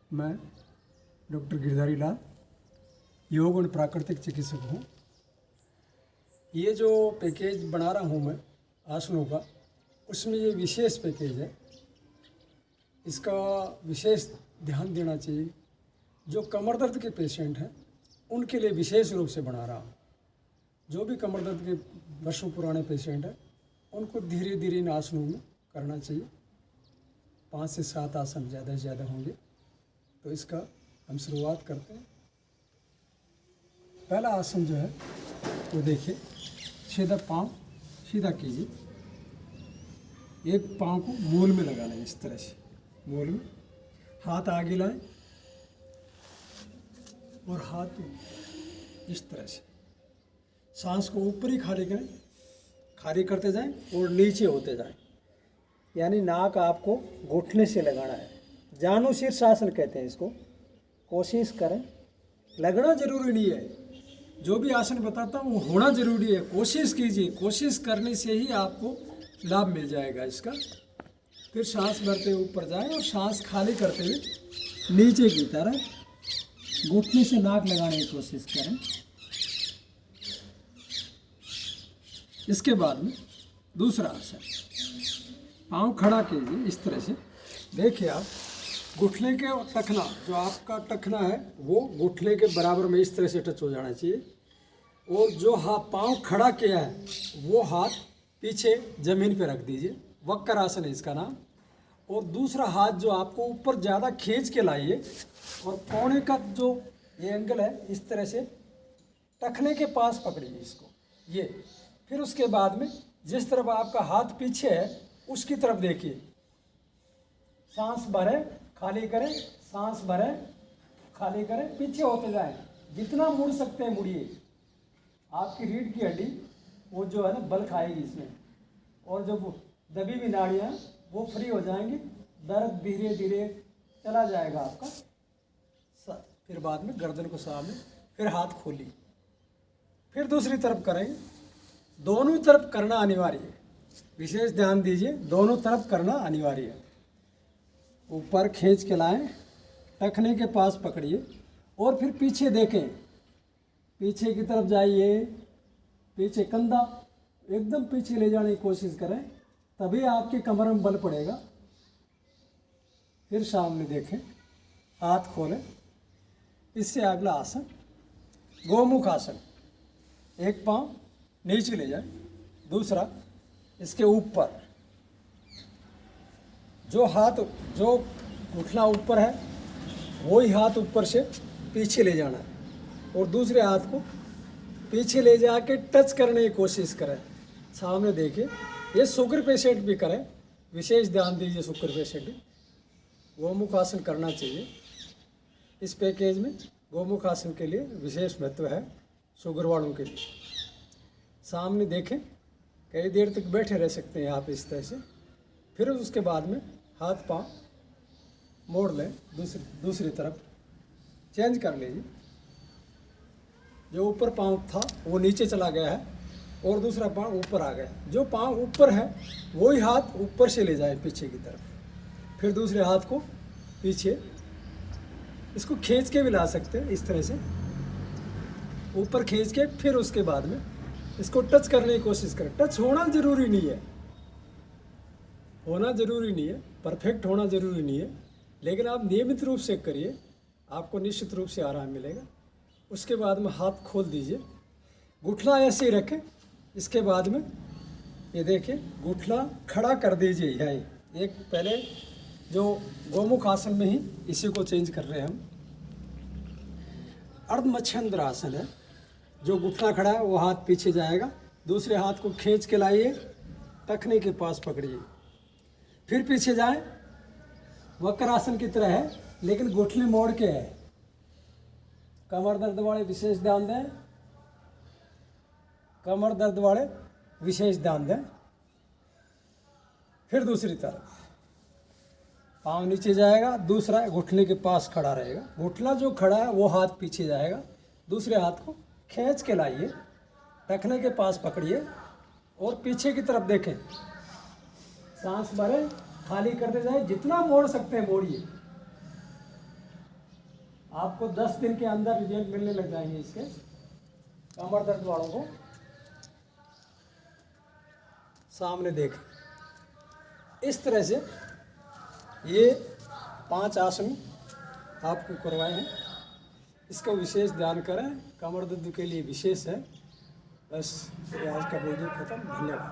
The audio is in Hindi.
मैं डॉक्टर गिरधारी लाल योग और प्राकृतिक चिकित्सक हूँ। ये जो पैकेज बना रहा हूँ मैं आसनों का, उसमें ये विशेष पैकेज है। इसका विशेष ध्यान देना चाहिए। जो कमर दर्द के पेशेंट हैं उनके लिए विशेष रूप से बना रहा हूँ। जो भी कमर दर्द के वर्षों पुराने पेशेंट हैं उनको धीरे धीरे इन आसनों में करना चाहिए। 5 से 7 आसन ज़्यादा से ज़्यादा होंगे। तो इसका हम शुरुआत करते हैं। पहला आसन जो है वो देखिए, सीधा पाँव सीधा कीजिए। एक पाँव को मूल में लगा लें, इस तरह से मूल में। हाथ आगे लाएं और हाथ इस तरह से सांस को ऊपर ही खाली करें, खाली करते जाएं और नीचे होते जाएं। यानी नाक आपको घुटने से लगाना है। जानु शीर्षासन कहते हैं इसको। कोशिश करें, लगना जरूरी नहीं है। जो भी आसन बताता हूँ वो होना जरूरी है। कोशिश कीजिए, कोशिश करने से ही आपको लाभ मिल जाएगा इसका। फिर सांस भरते हुए ऊपर जाएं और सांस खाली करते हुए नीचे की तरफ घुटने से नाक लगाने की कोशिश करें। इसके बाद में दूसरा आसन, पाँव खड़ा कीजिए इस तरह से। देखिए आप घुटने के टखना, जो आपका टखना है वो घुटने के बराबर में इस तरह से टच हो जाना चाहिए। और जो हाथ पाँव खड़ा किया है वो हाथ पीछे ज़मीन पे रख दीजिए। वक्र आसन है इसका नाम। और दूसरा हाथ जो आपको ऊपर ज़्यादा खींच के लाइए और कोने का जो ये एंगल है इस तरह से टखने के पास पकड़िए इसको, ये। फिर उसके बाद में जिस तरफ आपका हाथ पीछे है उसकी तरफ देखिए। सांस भरें, खाली करें, सांस भरें, खाली करें, पीछे होते जाएं। जितना मुड़ सकते हैं मुड़िए। आपकी रीढ़ की हड्डी वो जो है ना बल खाएगी इसमें। और जो दबी हुई नाड़ियाँ वो फ्री हो जाएंगी। दर्द धीरे धीरे चला जाएगा आपका। फिर बाद में गर्दन को सामने, फिर हाथ खोलिए, फिर दूसरी तरफ करेंगे। दोनों तरफ करना अनिवार्य है। विशेष ध्यान दीजिए, दोनों तरफ करना अनिवार्य है। ऊपर खींच के लाएं, टखने के पास पकड़िए और फिर पीछे देखें। पीछे की तरफ जाइए, पीछे कंधा एकदम पीछे ले जाने की कोशिश करें, तभी आपके कमर में बल पड़ेगा। फिर सामने देखें, हाथ खोलें। इससे अगला आसन गोमुख आसन। एक पाँव नीचे ले जाए, दूसरा इसके ऊपर। जो हाथ, जो घुटना ऊपर है वही हाथ ऊपर से पीछे ले जाना है और दूसरे हाथ को पीछे ले जाके टच करने की कोशिश करें। सामने देखिए। ये शुगर पेशेंट भी करें, विशेष ध्यान दीजिए। शुगर पेशेंट भी गोमुख आसन करना चाहिए। इस पैकेज में गोमुख आसन के लिए विशेष महत्व है शुगर वालों के लिए। सामने देखें, कई देर तक बैठे रह सकते हैं आप इस तरह से। फिर उसके बाद में हाथ पाँव मोड़ लें, दूसरी तरफ चेंज कर लीजिए। जो ऊपर पाँव था वो नीचे चला गया है और दूसरा पाँव ऊपर आ गया। जो पाँव ऊपर है वही हाथ ऊपर से ले जाए पीछे की तरफ। फिर दूसरे हाथ को पीछे, इसको खींच के भी ला सकते हैं इस तरह से, ऊपर खींच के। फिर उसके बाद में इसको टच करने की कोशिश करें। टच होना जरूरी नहीं है, होना जरूरी नहीं है, परफेक्ट होना जरूरी नहीं है, लेकिन आप नियमित रूप से करिए, आपको निश्चित रूप से आराम मिलेगा। उसके बाद में हाथ खोल दीजिए, घुटना ऐसे ही रखें। इसके बाद में ये देखिए, घुटना खड़ा कर दीजिए। यही एक पहले जो गोमुख आसन में ही इसी को चेंज कर रहे हैं हम। अर्धमच्छिंद्र आसन है। जो घुटना खड़ा है वो हाथ पीछे जाएगा, दूसरे हाथ को खींच के लाइए, टखने के पास पकड़िए, फिर पीछे जाएं। वक्र आसन की तरह है लेकिन घुटने मोड़ के है। कमर दर्द वाले विशेष ध्यान दें, कमर दर्द वाले विशेष ध्यान दें। फिर दूसरी तरफ पाँव नीचे जाएगा, दूसरा घुटने के पास खड़ा रहेगा। घुटना जो खड़ा है वो हाथ पीछे जाएगा, दूसरे हाथ को खींच के लाइए, टखने के पास पकड़िए और पीछे की तरफ देखें। सांस भरें, खाली करते जाए, जितना मोड़ सकते हैं मोड़िए। आपको 10 दिन के अंदर रिजल्ट मिलने लग जाएंगे इसके कमर दर्द वालों को। सामने देख, इस तरह से ये 5 आसन आपको करवाए हैं। इसका विशेष ध्यान करें, कमर दर्द के लिए विशेष है। बस ये आज का वीडियो खत्म। धन्यवाद।